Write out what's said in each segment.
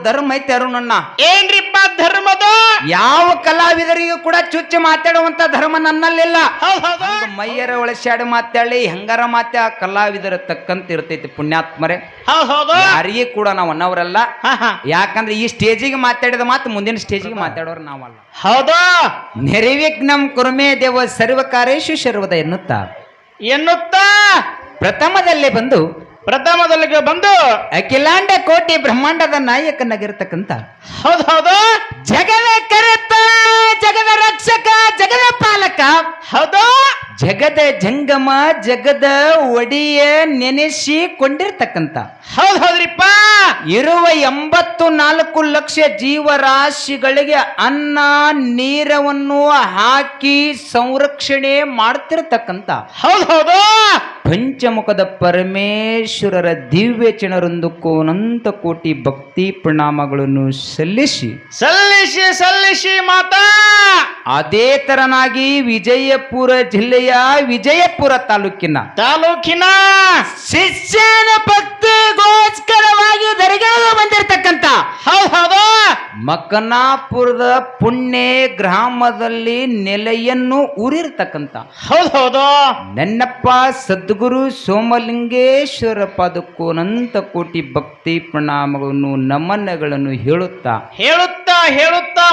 ಧರ್ಮ ಐತೆ ಅರುಣಣ್ಣ. ಏನ್ರಿಪ್ಪ ಧರ್ಮದ? ಯಾವ ಕಲಾವಿದರಿಗೂ ಕೂಡ ಚುಚ್ಚು ಮಾತಾಡುವಂತ ಧರ್ಮ ನನ್ನಲ್ಲಿಲ್ಲ. ಹೌದು ಮೈಯರ ಒಳಸಾಡಿ ಮಾತಾಡಿ ಹೆಂಗಾರ ಮಾತೆ ಆ ಕಲಾವಿದರ ತಕ್ಕಂತ ಇರ್ತೈತಿ ಪುಣ್ಯಾತ್ಮರೇ. ಹೌದು ಯಾರಿಗೆ ಕೂಡ ನಾವು ಅನ್ನೋರಲ್ಲ. ಯಾಕಂದ್ರೆ ಈ ಸ್ಟೇಜಿಗೆ ಮಾತಾಡಿದ ಮಾತು ಮುಂದಿನ ಸ್ಟೇಜಿಗೆ ಮಾತಾಡೋರು ನಾವಲ್ಲ. ಹೌದಾ ನಿರ್ವಿಘ್ನಂ ಕುರುಮೇ ದೇವ ಸರ್ವಕಾರೇಶು ಸರ್ವದ ಎನ್ನುತ್ತಾ ಪ್ರಥಮದಲ್ಲಿ ಬಂದು ಅಖಿಲಾಂಡ ಕೋಟಿ ಬ್ರಹ್ಮಾಂಡದ ನಾಯಕನಾಗಿರ್ತಕ್ಕಂಥ ಹೌದು ಜಗದ ಕರೆತ ಜಗದ ರಕ್ಷಕ ಜಗದ ಪಾಲಕ ಹೌದು ಜಗದ ಜಂಗಮ ಜಗದ ಒಡಿಯ ನೆನೆಸಿಕೊಂಡಿರ್ತಕ್ಕಂಥ ಹೌದ್ರಿಪ್ಪ ಇರುವ 84 ಲಕ್ಷ ಜೀವರಾಶಿಗಳಿಗೆ ಅನ್ನ ನೀರವನ್ನು ಹಾಕಿ ಸಂರಕ್ಷಣೆ ಮಾಡ್ತಿರ್ತಕ್ಕಂಥ ಹೌದು ಪಂಚಮುಖದ ಪರಮೇಶ್ವರರ ದಿವ್ಯ ಚಿಣರೊಂದಕ್ಕೂ ಅನಂತ ಕೋಟಿ ಭಕ್ತಿ ಪ್ರಣಾಮಗಳನ್ನು ಸಲ್ಲಿಸಿ ಮಾತಾ ಅದೇ ತರನಾಗಿ ವಿಜಯಪುರ ಜಿಲ್ಲೆಯ ವಿಜಯಪುರ ತಾಲೂಕಿನ ಶಿಷ್ಯನ ಭಕ್ತಿಗೋಸ್ಕರವಾಗಿ ದರಿಗಳು ಬಂದಿರತಕ್ಕಂತ ಹೌದು ಮಕನಾಪುರದ ಪುಣ್ಯ ಗ್ರಾಮದಲ್ಲಿ ನೆಲೆಯನ್ನು ಊರಿರ್ತಕ್ಕಂಥ ಹೌದು ನನ್ನಪ್ಪ ಸದ್ಗುರು ಸೋಮಲಿಂಗೇಶ್ವರ ಪಾದಕ್ಕೂ ಅನಂತ ಕೋಟಿ ಭಕ್ತಿ ಪ್ರಣಾಮಗಳನ್ನು ನಮನಗಳನ್ನು ಹೇಳುತ್ತಾ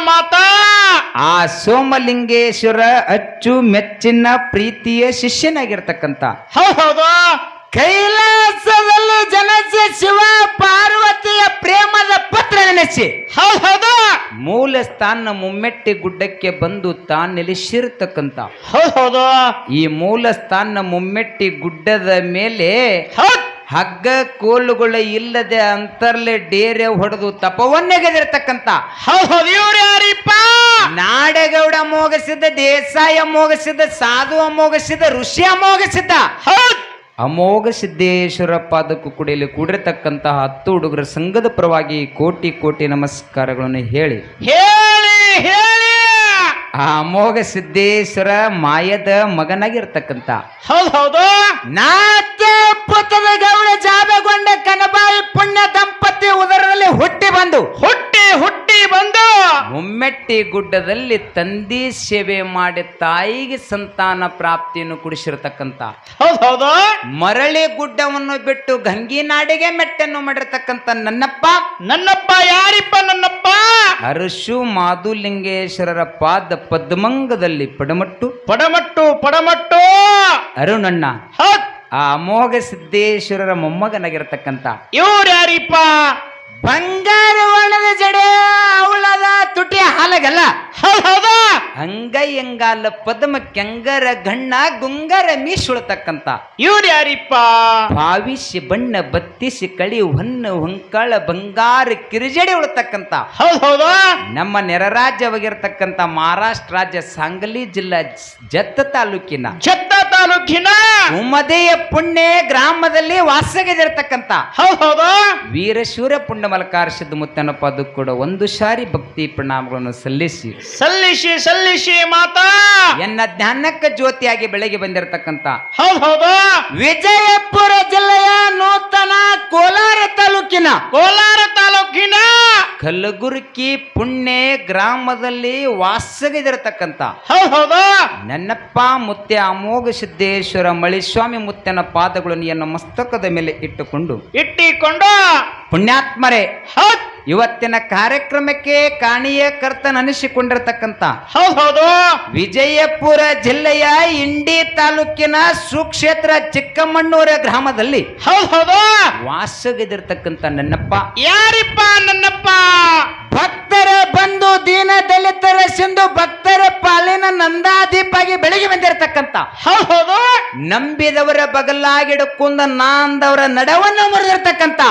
ಮಾತಾ ಆ ಸೋಮಲಿಂಗೇಶ್ವರ ಅಚ್ಚು ಮೆಚ್ಚಿನ ಪ್ರೀತಿಯ ಶಿಷ್ಯನಾಗಿರ್ತಕ್ಕಂಥ ಹೌದು ಕೈಲಾಸದಲ್ಲಿ ಜನಸ ಶಿವ ಪಾರ್ವತಿಯ ಪ್ರೇಮದ ಪತ್ರ ನೆನೆಸಿ ಹೌದು ಮೂಲ ಸ್ಥಾನ ಮುಮ್ಮೆಟ್ಟಿ ಗುಡ್ಡಕ್ಕೆ ಬಂದು ತಾನು ನೆಲೆಸಿರ್ತಕ್ಕಂಥ ಹೌದು ಈ ಮೂಲ ಸ್ಥಾನ ಮುಮ್ಮೆಟ್ಟಿ ಗುಡ್ಡದ ಮೇಲೆ ಹಗ್ಗ ಕೋಲುಗಳು ಇಲ್ಲದೆ ಅಂತರ್ಲೆ ಡೇರೆ ಹೊಡೆದು ತಪವನ್ನೆಗೆದಿರ್ತಕ್ಕಂಥ ಹೌದು ಇವ್ರು ಯಾರಿಪ್ಪ? ನಾಡಗೌಡ ಅಮೋಘಸಿದ್ದ, ದೇಸಾಯಿ ಅಮೋಘಸಿದ್ದ, ಸಾಧು ಅಮೋಘಸಿದ್ದ, ಋಷಿ ಅಮೋಘಸಿದ್ದ ಅಮೋಘ ಸಿದ್ದೇಶ್ವರ ಪಾದಕ್ಕೂ ಕುಡಿಯಲು ಕೂಡಿರತಕ್ಕಂತಹ 10 ಹುಡುಗರ ಸಂಘದ ಪರವಾಗಿ ಕೋಟಿ ಕೋಟಿ ನಮಸ್ಕಾರಗಳನ್ನು ಹೇಳಿ ಆ ಅಮೋಘ ಸಿದ್ದೇಶ್ವರ ಮಾಯದ ಮಗನಾಗಿರ್ತಕ್ಕಂಥ ಹೌದು ನಾಥ ಪುತ್ರದ ಗೌಡ ಜಾಬಗೊಂಡ ಕನಬಾಯಿ ಪುಣ್ಯ ದಂಪತಿ ಉದರದಲ್ಲಿ ಹುಟ್ಟಿ ಬಂದು ಮುಮ್ಮೆಟ್ಟಿ ಗುಡ್ಡದಲ್ಲಿ ತಂದಿ ಸೇವೆ ಮಾಡಿ ತಾಯಿಗೆ ಸಂತಾನ ಪ್ರಾಪ್ತಿಯನ್ನು ಕುಡಿಸಿರತಕ್ಕಂಥ ಹೌದು ಮರಳಿ ಗುಡ್ಡವನ್ನು ಬಿಟ್ಟು ಗಂಗಿನಾಡಿಗೆ ಮೆಟ್ಟನ್ನು ಮಾಡಿರ್ತಕ್ಕಂಥ ನನ್ನಪ್ಪ ಯಾರಿಪ್ಪ? ನನ್ನಪ್ಪ ಅರಶು ಮಾಧುಲಿಂಗೇಶ್ವರರ ಪಾದ ಪದ್ಮಂಗದಲ್ಲಿ ಪಡಮಟ್ಟು ಅರುಣಣ್ಣ ಆ ಅಮೋಘ ಸಿದ್ದೇಶ್ವರರ ಮೊಮ್ಮಗನಾಗಿರ್ತಕ್ಕಂಥ ಇವ್ರು ಯಾರಿಪ್ಪ? ಬಂಗಾರ ವರ್ಣದ ಜಡೆ ಅವಳದ ತುಟಿ ಹಾಲಗಲ್ಲ ಹೌದು ಅಂಗೈ ಅಂಗಾಲ ಪದ್ಮ ಕೆಂಗರ ಗಣ್ಣ ಗುಂಗರ ಮೀಸುಳತಕ್ಕಂಥ ಇವ್ರು ಯಾರಿಪ್ಪ? ಭಾವಿಸಿ ಬಣ್ಣ ಬತ್ತಿಸಿ ಕಳಿ ಹೊನ್ನು ಹೊಂಕಳ ಬಂಗಾರ ಕಿರಿಜಡಿ ಉಳತಕ್ಕಂಥ ಹೌದು ನಮ್ಮ ನೆರರಾಜ್ಯವಾಗಿರ್ತಕ್ಕಂಥ ಮಹಾರಾಷ್ಟ್ರ ರಾಜ್ಯ ಸಾಂಗಲಿ ಜಿಲ್ಲಾ ಜತ್ತ ತಾಲೂಕಿನ ಉಮದೆಯ ಪುಣ್ಯ ಗ್ರಾಮದಲ್ಲಿ ವಾಸಗಿದಿರ್ತಕ್ಕಂಥ ಹೌದು ವೀರಶೂರ ಪುಣ್ಯ ಮಲಕಾರ ಸಿದ್ಧ ಮುತ್ತನ ಪಾದ ಕೂಡ ಒಂದು ಸಾರಿ ಭಕ್ತಿ ಪ್ರಣಾಮಗಳನ್ನು ಸಲ್ಲಿಸಿ ಮಾತಾ ಎನ್ನ ಜ್ಞಾನಕ್ಕ ಜ್ಯೋತಿಯಾಗಿ ಬೆಳಗ್ಗೆ ಬಂದಿರತಕ್ಕಂಥ ಹೌದು ವಿಜಯಪುರ ಜಿಲ್ಲೆಯ ನೂತನ ಕೋಲಾರ ತಾಲೂಕಿನ ಕಲಗುರ್ಕಿ ಪುಣ್ಯ ಗ್ರಾಮದಲ್ಲಿ ವಾಸಗಿದಿರತಕ್ಕಂಥ ಹೌದು ನನ್ನಪ್ಪ ಮುತ್ಯ ಅಮೋಘ ಸಿದ್ದೇಶ್ವರ ಮಳಿಸ್ವಾಮಿ ಮುತ್ತನ ಪಾದಗಳನ್ನು ಎನ್ನ ಮಸ್ತಕದ ಮೇಲೆ ಇಟ್ಟುಕೊಂಡು ಪುಣ್ಯಾತ್ಮರೇ ಇವತ್ತಿನ ಕಾರ್ಯಕ್ರಮಕ್ಕೆ ಕಾಣಿಯ ಕರ್ತನನಿಸಿಕೊಂಡಿರತಕ್ಕಂಥ ಹೌದು ವಿಜಯಪುರ ಜಿಲ್ಲೆಯ ಇಂಡಿ ತಾಲೂಕಿನ ಸುಕ್ಷೇತ್ರ ಚಿಕ್ಕಮಣ್ಣೂರ ಗ್ರಾಮದಲ್ಲಿ ಹೌದು ವಾಸಗಿದಿರ್ತಕ್ಕಂಥ ನನ್ನಪ್ಪ ಯಾರಿಪ್ಪ? ನನ್ನಪ್ಪ ಭಕ್ತರ ಬಂದು ದೀನ ದಲಿತರ ಸಿಂಧು ಭಕ್ತರ ಪಾಲಿನ ನಂದಾದೀಪಾಗಿ ಬೆಳಗ್ಗೆ ಬಂದಿರತಕ್ಕಂಥ ಹೌದು ನಂಬಿದವರ ಬಗಲಾಗಿಡಕೊಂಡ ನಾಂದವರ ನಡವನ್ನು ಮುರಿದಿರ್ತಕ್ಕಂಥ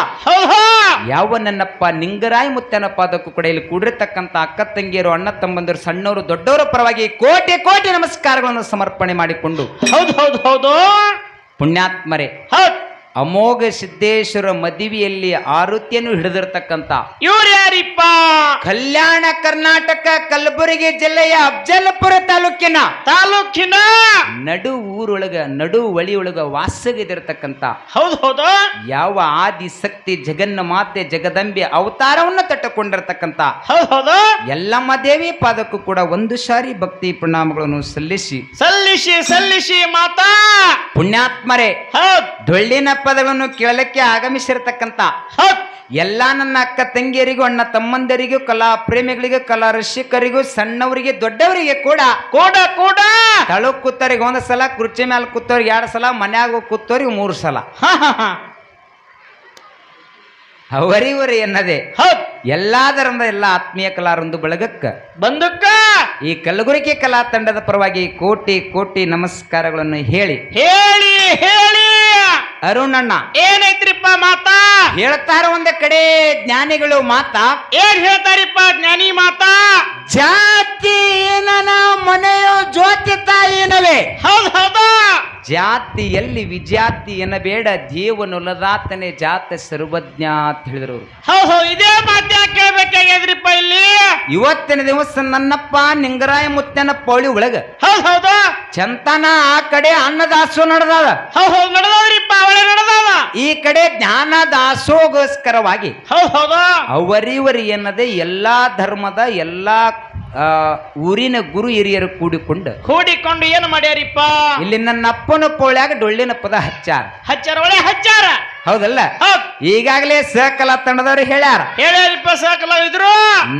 ಯಾವ ನನ್ನಪ್ಪ ನಿಂಗರಾಯ ಮುತ್ತನ ಪಾದಕ್ಕೂ ಕೂಡ ಇಲ್ಲಿ ಕೂಡಿರ್ತಕ್ಕಂಥ ಅಕ್ಕ ತಂಗಿಯರು ಅಣ್ಣ ತಮ್ಮಂದಿರು ಸಣ್ಣವರು ದೊಡ್ಡವರ ಪರವಾಗಿ ಕೋಟಿ ಕೋಟಿ ನಮಸ್ಕಾರಗಳನ್ನು ಸಮರ್ಪಣೆ ಮಾಡಿಕೊಂಡು ಹೌದು ಪುಣ್ಯಾತ್ಮರೇ ಅಮೋಘ ಸಿದ್ದೇಶ್ವರ ಮದುವೆಯಲ್ಲಿ ಆರುತಿಯನ್ನು ಹಿಡಿದಿರ್ತಕ್ಕಂಥ ಇವ್ರು ಯಾರಿಪ್ಪ? ಕಲ್ಯಾಣ ಕರ್ನಾಟಕ ಕಲಬುರಗಿ ಜಿಲ್ಲೆಯ ಅಫಜಲಪುರ ತಾಲೂಕಿನ ನಡು ಊರೊಳಗ ನಡು ಒಳಿಯೊಳಗ ವಾಸಗಿದಿರ್ತಕ್ಕಂಥ ಹೌದು ಹೌದು ಯಾವ ಆದಿಶಕ್ತಿ ಜಗನ್ನ ಮಾತೆ ಜಗದಂಬೆ ಅವತಾರವನ್ನು ತಟ್ಟುಕೊಂಡಿರ್ತಕ್ಕಂಥ ಹೌದು ಹೌದು ಎಲ್ಲಮ್ಮ ದೇವಿ ಪಾದಕ್ಕೂ ಕೂಡ ಒಂದು ಸಾರಿ ಭಕ್ತಿ ಪ್ರಣಾಮಗಳನ್ನು ಸಲ್ಲಿಸಿ ಸಲ್ಲಿಸಿ ಮಾತಾ ಪುಣ್ಯಾತ್ಮರೇ ಹೌದ್ ಡೊಳ್ಳಿನ ಪದಗಳನ್ನು ಕೇಳಲಿಕ್ಕೆ ಆಗಮಿಸಿರ್ತಕ್ಕಂಥ ಹೌದ್ ಎಲ್ಲಾ ನನ್ನ ಅಕ್ಕ ತಂಗಿಯರಿಗೂ ಅಣ್ಣ ತಮ್ಮಂದರಿಗೂ ಕಲಾ ಪ್ರೇಮಿಗಳಿಗೂ ಕಲಾ ರಸಿಕರಿಗೂ ಸಣ್ಣವರಿಗೆ ದೊಡ್ಡವರಿಗೆ ಕೂಡ ಕೂಡ ತಳು ಕೂತವ್ರಿಗೆ ಒಂದ್ ಸಲ ಕುರ್ಚಿ ಮೇಲೆ ಕೂತವ್ರಿಗೆ 2 ಸಲ ಮನ್ಯಾಗ ಕೂತವ್ರಿಗೆ 3 ಸಲ ಅವರಿವರಿ ಎನ್ನದೆ ಹೌದ್ ಎಲ್ಲಾ ಧರ್ಮದ ಎಲ್ಲ ಆತ್ಮೀಯ ಕಲಾರೊಂದು ಬಳಗಕ್ಕ ಬಂದಕ್ಕ ಈ ಕಲಬುರಗಿ ಕಲಾ ತಂಡದ ಪರವಾಗಿ ಕೋಟಿ ಕೋಟಿ ನಮಸ್ಕಾರಗಳನ್ನು ಹೇಳಿ ಅರುಣಣ್ಣ ಏನೈತ್ರಿಪ್ಪ ಮಾತಾ? ಹೇಳ್ತಾರ ಒಂದ ಕಡೆ ಜ್ಞಾನಿಗಳು ಮಾತಾ ಏನ್ ಹೇಳ್ತಾರಿಪ್ಪ ಜ್ಞಾನಿ ಮಾತಾ? ಜಾತಿ ಏನನ ಮನೆಯೋ ಜ್ಯೋತಿ ತಾಯಿನವೇ. ಹೌದ್ ಹೌದಾ ಜಾತಿಯಲ್ಲಿ ವಿಜಾತಿ ಎನ್ನಬೇಡ ದೇವನುಲದಾತನೇ ಜಾತ ಸರ್ವಜ್ಞ ಅಂತ ಹೇಳಿದ್ರು ಅವರು. ಹೌದು ಇದೇ ಮಾತ್ಯಾ ಕೇಳ್ಬೇಕಾಗ್ಯದ್ರಿಪ್ಪ ಇಲ್ಲಿ. ಇವತ್ತಿನ ದಿವಸ ನನ್ನಪ್ಪ ನಿಂಗರಾಯ ಮುತ್ತನ ಪೌಳಿ ಒಳಗ ಹೌದಾ ಚಂತನ ಆ ಕಡೆ ಅನ್ನದಾಸೋ ನಡೆದಾದ. ಹೌದು ನಡೆದದ್ರಿಪ್ಪ ಅವಳೆ ನಡೆದದ. ಈ ಕಡೆ ಜ್ಞಾನ ದಾಸೋಗೋಸ್ಕರವಾಗಿ ಹೌದಾ ಅವರಿವರಿ ಎನ್ನದೆ ಎಲ್ಲಾ ಧರ್ಮದ ಎಲ್ಲಾ ಊರಿನ ಗುರು ಹಿರಿಯರು ಕೂಡಿಕೊಂಡು ಏನು ಮಾಡ್ಯಾರಿಪ್ಪ? ಇಲ್ಲಿ ನನ್ನ ಅಪ್ಪನ ಪೋಳ್ಯಾಗ ಡೊಳ್ಳಿನ ಪದ ಹಚ್ಚಾರ ಒಳ್ಳೆ ಹಚ್ಚಾರ. ಹೌದಲ್ಲ? ಈಗಾಗಲೇ ಸಹಕಲಾ ತಂಡದವರು ಹೇಳ್ಯಾರಿಪ್ಪ ಸಹಕಲಾವಿದ್ರು.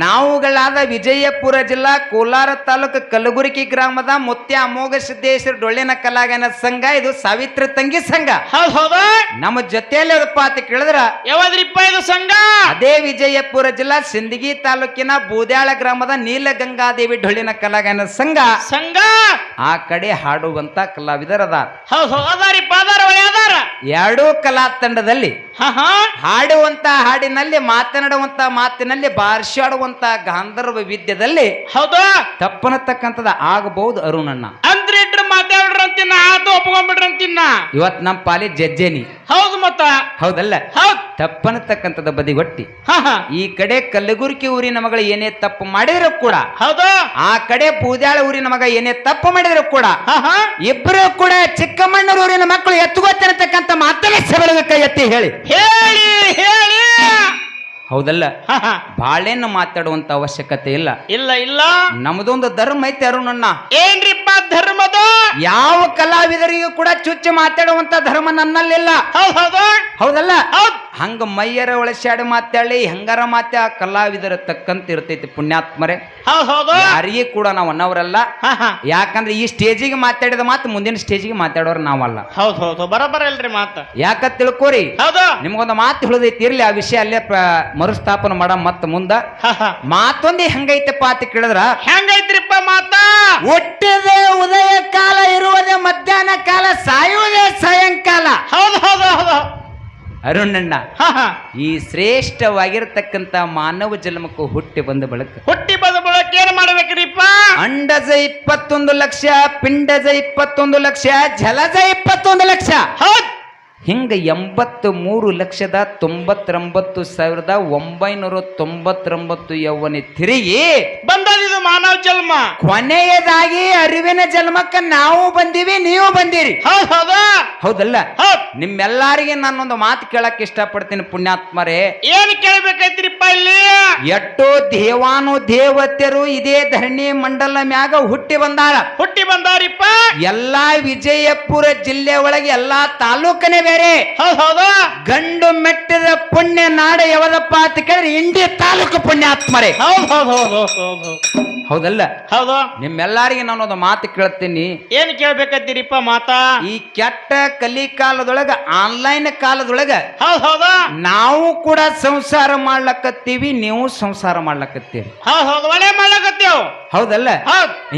ನಾವುಗಳಾದ ವಿಜಯಪುರ ಜಿಲ್ಲಾ ಕೋಲಾರ ತಾಲೂಕು ಕಲಬುರಗಿ ಗ್ರಾಮದ ಮುತ್ಯ ಅಮೋಘ ಸಿದ್ದೇಶ್ವರ ಡೊಳ್ಳಿನ ಕಲಾಗಾಯನ ಸಂಘ, ಇದು ಸಾವಿತ್ರಿ ತಂಗಿ ಸಂಘ. ಹೌದಾ ನಮ್ಮ ಜೊತೆಯಲ್ಲಿ ಅದಪ್ಪ ಅಂತ ಕೇಳಿದ್ರ ಯಾವ್ದ್ರಿಪ್ಪ ಇದು ಸಂಘ? ಅದೇ ವಿಜಯಪುರ ಜಿಲ್ಲಾ ಸಿಂದಗಿ ತಾಲೂಕಿನ ಬೂದ್ಯಾಳ ಗ್ರಾಮದ ನೀಲಗಂಗಾದೇವಿ ಡೊಳ್ಳಿನ ಕಲಾಗಾಯನ ಸಂಘ. ಆ ಕಡೆ ಹಾಡುವಂತ ಕಲಾವಿದರದಾರ. ಎರಡೂ ಕಲಾ ತಂಡದಲ್ಲಿ ಹಾಡುವಂತ ಹಾಡಿನಲ್ಲಿ ಮಾತನಾಡುವಂತ ಮಾತಿನಲ್ಲಿ ಬಾರ್ಷಾಡುವಂತ ಗಾಂಧರ್ವ ವಿದ್ಯದಲ್ಲಿ ಹೌದಾ ತಪ್ಪನತಕ್ಕಂಥದ್ದು ಆಗಬಹುದು ಅರುಣಣ್ಣ. ಅಂದ್ರೆ ಇಟ್ರು ಮಾತಾಡ್ರಂತಿನ ಆತು ಒಪ್ಕೊಂಡ್ಬಿಡ್ರಂತಿನ. ಇವತ್ ನಮ್ಮ ಪಾಲಿ ಜಜ್ಜೇನಿ. ಹೌದು ಮತ್ತ ಹೌದಲ್ಲ? ಹೌದ್ ತಪ್ಪನತಕ್ಕಂಥದ್ದು ಬದಿಗೊಟ್ಟಿ ಈ ಕಡೆ ಕಲಬುರಗಿ ಊರಿನ ಮಗಳು ಏನೇ ತಪ್ಪು ಮಾಡಿದ್ರು ಕೂಡ, ಹೌದಾ ಆ ಕಡೆ ಬೂದ್ಯಾಳ ಊರಿನ ಮಗ ಏನೇ ತಪ್ಪು ಮಾಡಿದ್ರು ಕೂಡ, ಇಬ್ಬರು ಕೂಡ ಚಿಕ್ಕಮಣ್ಣೂರು ಊರಿನ ಮಕ್ಕಳು ಎತ್ತುಗೊತ್ತಿರತಕ್ಕಂಥ ಮಾತಲ್ಲಿ ಸಬಲದ ಕೈ ಎತ್ತಿ ಹೇಳಿ ಹೌದಲ್ಲ? ಬಾಳೇನು ಮಾತಾಡುವಂತ ಅವಶ್ಯಕತೆ ಇಲ್ಲ. ಇಲ್ಲ ನಮ್ದೊಂದು ಧರ್ಮ ಐತೆ ಅರುಣಣ್ಣ. ಏನ್ರಿಪ್ಪ ಧರ್ಮದ? ಯಾವ ಕಲಾವಿದರಿಗೂ ಕೂಡ ಚುಚ್ಚು ಮಾತಾಡುವಂತ ಧರ್ಮ ನನ್ನಲ್ಲಿಲ್ಲ. ಹೌದಲ್ಲ? ಹಂಗ ಮೈಯರ ಒಳಸಾಡಿ ಮಾತಾಡಿ ಹೆಂಗಾರ ಮಾತಾ ಕಲಾವಿದರ ತಕ್ಕಂತ ಇರ್ತೈತಿ ಪುಣ್ಯಾತ್ಮರೇ. ಯಾರಿಗೆ ಕೂಡ ನಾವು ಅನ್ನೋರಲ್ಲ. ಯಾಕಂದ್ರೆ ಈ ಸ್ಟೇಜಿಗೆ ಮಾತಾಡಿದ ಮಾತು ಮುಂದಿನ ಸ್ಟೇಜಿಗೆ ಮಾತಾಡೋರು ನಾವಲ್ಲ. ಹೌದು ಬರಬರ ಇಲ್ರಿ ಮಾತ. ಯಾಕ ತಿಳ್ಕೋರಿ, ನಿಮ್ಗೊಂದು ಮಾತು ಹೇಳದೈತಿ, ಇರ್ಲಿ ಆ ವಿಷಯ ಅಲ್ಲೇ ಮರುಸ್ಥಾಪನ ಮಾಡ ಮತ್ತ ಮುಂದ. ಮಾತೊಂದೇ ಹೆಂಗೈತಪ್ಪ ಅಂತ ಕೇಳಿದ್ರ, ಹೆಂಗೈತ್ರಿಪ್ಪ ಮಾತ? ಹುಟ್ಟಿದೆ ಉದಯ ಕಾಲ, ಇರುವುದೇ ಮಧ್ಯಾಹ್ನ ಕಾಲ, ಸಾಯುವುದೇ ಸಾಯಂಕಾಲ. ಹೌದು ಅರುಣಣ್ಣ, ಈ ಶ್ರೇಷ್ಠವಾಗಿರತಕ್ಕಂತ ಮಾನವ ಜನ್ಮಕ್ಕೂ ಹುಟ್ಟಿ ಬಂದ ಬಳಕ ಏನ್ ಮಾಡ್ಬೇಕ್ರಿಪ್ಪ? ಅಂಡಜ 21 ಲಕ್ಷ, ಪಿಂಡಜ 21 ಲಕ್ಷ, ಜಲಜ 21 ಲಕ್ಷ. ಹಿಂಗ 83,99,999 ಯೌವನೆ ತಿರುಗಿ ಬಂದಿದು ಮಾನವ ಜನ್ಮ. ಕೊನೆಯದಾಗಿ ಅರಿವಿನ ಜನ್ಮಕ್ಕ ನಾವು ಬಂದಿವಿ, ನೀವು ಬಂದಿರಿ. ಹೌದಲ್ಲ? ನಿಮ್ಮೆಲ್ಲರಿಗೆ ನಾನೊಂದು ಮಾತು ಕೇಳಕ್ ಇಷ್ಟಪಡ್ತೀನಿ ಪುಣ್ಯಾತ್ಮರೇ. ಏನ್ ಕೇಳ್ಬೇಕೈತ್ರಿಪ್ಪ ಇಲ್ಲಿ? ಎಷ್ಟೋ ದೇವಾನು ದೇವತೆರು ಇದೇ ಧರಣಿ ಮಂಡಲ ಮ್ಯಾಗ ಹುಟ್ಟಿ ಬಂದಾರಿಪ್ಪ. ಎಲ್ಲಾ ವಿಜಯಪುರ ಜಿಲ್ಲೆ ಒಳಗೆ ಎಲ್ಲಾ ತಾಲೂಕನೇ ಬೇರೆ. ಗಂಡು ಮೆಟ್ಟಿದ ಪುಣ್ಯ ನಾಡ ಯಾವದಪ್ಪ ಅಂತ ಕೇಳಿದ್ರೆ ಇಂಡಿ ತಾಲೂಕು ಪುಣ್ಯಾತ್ಮರೇ. ಹೌದಲ್ಲ? ನಿಮ್ಮೆಲ್ಲರಿಗೆ ನಾನೊಂದು ಮಾತು ಕೇಳ್ತೀನಿ. ಏನ್ ಕೇಳ್ಬೇಕತ್ತೀರಿಪ್ಪ ಮಾತಾ? ಈ ಕೆಟ್ಟ ಕಲಿ ಕಾಲದೊಳಗ, ಆನ್ಲೈನ್ ಕಾಲದೊಳಗ ನಾವು ಕೂಡ ಸಂಸಾರ ಮಾಡ್ಲಕತ್ತೀವಿ, ನೀವು ಸಂಸಾರ ಮಾಡ್ಲಕತ್ತೀರಿ. ಒಳ್ಳೆ ಮಾಡ್ಲಕತ್ತೀವಿ. ಹೌದಲ್ಲ?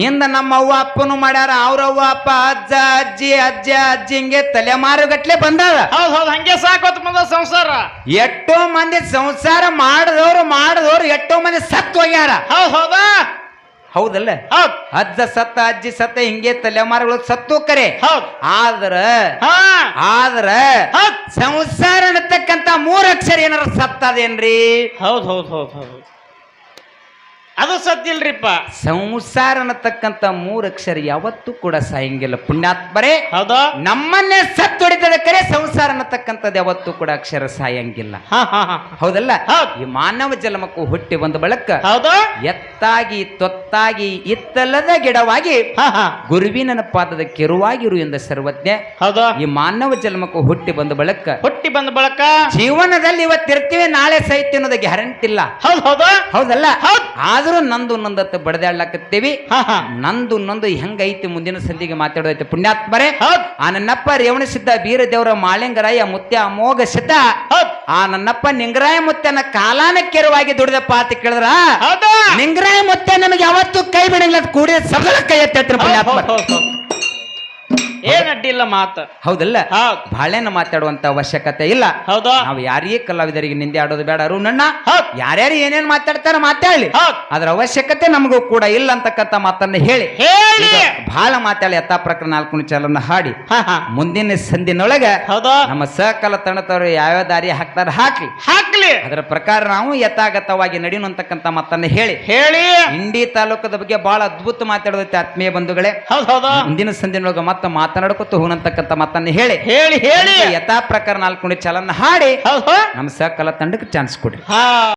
ಹಿಂದ ನಮ್ಮ ಅವ್ವ ಅಪ್ಪನು ಮಾಡ್ಯಾರ, ಅವ್ರ ಅವ್ವ ಅಪ್ಪ, ಅಜ್ಜ ಅಜ್ಜಿ, ಅಜ್ಜ ಅಜ್ಜಿ, ಹಿಂಗೆ ತಲೆಮಾರುಗಟ್ಲೆ ಬಂದಾರ. ಹಂಗೆ ಸಾಕೋತ್ ಬಂದ ಸಂಸಾರ. ಎಷ್ಟೋ ಮಂದಿ ಸಂಸಾರ ಮಾಡಿದವ್ರು ಎಷ್ಟೋ ಮಂದಿ ಸತ್ತು ಹೋಗ್ಯಾರ. ಹೌದಲ್ಲ ಹೌದ್ ಅಜ್ಜ ಸತ್ತ ಅಜ್ಜಿ ಸತ್ತ ಹಿಂಗೆ ತಲೆಮಾರುಗಳು ಸತ್ತು ಕರೆ ಹೌದ್ ಆದ್ರ ಹಾ ಆದ್ರ ಹೌದ್ ಸಂಸಾರ ಅನ್ನತಕ್ಕಂತ 3 ಅಕ್ಷರ ಏನಾರ ಸತ್ತದೇನ್ರಿ ಹೌದ್ ಹೌದ್ ಹೌದ್ ಹೌದ್ ಅದು ಸತ್ತಿಲ್ರಿಪ್ಪ ಸಂಸಾರ ಅನ್ನತಕ್ಕಂತ 3 ಅಕ್ಷರ ಯಾವತ್ತೂ ಕೂಡ ಸಾಯಂಗಿಲ್ಲ ಪುಣ್ಯಾತ್ಮರೇ ಹೌದಾ ನಮ್ಮನ್ನೇ ಸತ್ತೊಡಿತದ ಕರೆ ಸಂಸಾರ ಅನ್ನತಕ್ಕಂಥದ್ದು ಯಾವತ್ತೂ ಕೂಡ ಅಕ್ಷರ ಸಾಯಂಗಿಲ್ಲ ಹಾ ಹಾ ಹಾ ಹೌದಲ್ಲ ಹೌದ್ ಈ ಮಾನವ ಜನ್ಮಕ್ಕೂ ಹುಟ್ಟಿ ಬಂದ ಬಳಕ ಹೌದಾ ಎತ್ತಾಗಿ ತೊತ್ತಾಗಿ ಇತ್ತಲ್ಲದ ಗಿಡವಾಗಿ ಹಾ ಹಾ ಗುರುವಿನ ಪಾದದ ಕೆರುವಾಗಿರು ಎಂದ ಸರ್ವಜ್ಞ ಹೌದಾ ಈ ಮಾನವ ಜನ್ಮಕ್ಕೂ ಹುಟ್ಟಿ ಬಂದ ಬಳಕ ಹುಟ್ಟಿ ಬಂದ ಬಳಕ ಜೀವನದಲ್ಲಿ ಇವತ್ತಿರ್ತೀವಿ ನಾಳೆ ಸಾಹಿತ್ಯ ಅನ್ನೋದು ಗ್ಯಾರಂಟಿ ಇಲ್ಲ ಹೌದ್ ಹೌದಾ ಹೌದಲ್ಲ ಹೌದ್ ಆದ್ರೂ ನಂದು ನೊಂದತ್ತ ಬಡದಾಡ್ಲಾಕತ್ತೀವಿ ಹಾ ಹಾ ನಂದು ನೊಂದು ಹೆಂಗೈತಿ ಮುಂದಿನ ಸಂಧಿಗೆ ಮಾತಾಡೋದೈತೆ ಪುಣ್ಯಾತ್ಮರೇ ಹೌದ್ ಆ ನನ್ನಪ್ಪ ರೇವಣಸಿದ್ದ ಬೀರದೇವರ ಮಾಳಿಂಗರಾಯ ಮುತ್ಯ ಅಮೋಘ ಸಿದ್ಧ ಹೌದ್ ಆ ನನ್ನಪ್ಪ ನಿಂಗರಾಯ ಮುತ್ಯನ ಕಾಲಾನ ಕೆರವಾಗಿ ದುಡಿದಪ್ಪ ಅಂತ ಕೇಳಿದ್ರ ಹೌದಾ ನಿಂಗರಾಯ ಮುತ್ಯ ನಮಗೆ ಯಾವತ್ತೂ ಕೈ ಬಿಡಂಗಿಲ್ಲ ಕೂಡಿದ ಸಬಲ ಕೈ ಎತ್ತಿರ್ತಾರೆ ಪುಣ್ಯಾತ್ಮ ಏನ್ ಅಡ್ಡಿಲ್ಲ ಮಾತ ಹೌದಲ್ಲ ಹೌದ್ ಬಾಳೆನ ಮಾತಾಡುವಂತ ಅವಶ್ಯಕತೆ ಇಲ್ಲ ಹೌದಾ ನಾವು ಯಾರಿಗೇ ಕಲಾವಿದರಿಗೆ ನಿಂದೆ ಆಡೋದು ಬೇಡ ಅರುಣಣ್ಣ ಹೌದ್ ಯಾರ್ಯಾರು ಏನೇನ್ ಮಾತಾಡ್ತಾರ ಮಾತಾಡ್ಲಿ ಹೌದ್ ಅದ್ರ ಅವಶ್ಯಕತೆ ನಮಗೂ ಕೂಡ ಇಲ್ಲ ಅಂತಕ್ಕಂಥ ಮಾತನ್ನ ಹೇಳಿ ಹೇಳಿ ಬಹಳ ಮಾತಾಡಿ ಯಥಾ ಪ್ರಕಾರ 4 ಚಾಲನ್ನ ಹಾಡಿ ಹಾ ಹಾ ಮುಂದಿನ ಸಂದಿನೊಳಗ ಹೌದಾ ನಮ್ಮ ಸಹಕಾಲ ತಂಡದವರು ಯಾವ್ಯಾವ ದಾರಿ ಹಾಕ್ತಾರ ಹಾಕ್ಲಿ ಹಾಕ್ಲಿ ಅದರ ಪ್ರಕಾರ ನಾವು ಯಥಾಗತವಾಗಿ ನಡೆಯೋಣ ಅಂತಕ್ಕಂಥ ಮಾತನ್ನ ಹೇಳಿ ಹೇಳಿ ಇಂಡಿ ತಾಲೂಕದ ಬಗ್ಗೆ ಬಹಳ ಅದ್ಭುತ ಮಾತಾಡೋದೈತೆ ಆತ್ಮೀಯ ಬಂಧುಗಳೇ ಹೌದ್ ಹೌದಾ ಮುಂದಿನ ಸಂದಿನೊಳಗ ಮತ್ತೆ ಮಾತನಾಡ್ಕೊತ ಹೋಗಂತಕ್ಕಂಥ ಮಾತನ್ನ ಹೇಳಿ ಹೇಳಿ ಹೇಳಿ ಯಥಾ ಪ್ರಕಾರ 4 ಚಾಲನ್ನ ಹಾಡಿ ಹೌದ್ ಹೌದ್ ನಮ್ಮ ಸಹಕಾಲ ತಂಡಕ್ಕೆ ಚಾನ್ಸ್ ಕೊಡ್ರಿ ಹಾ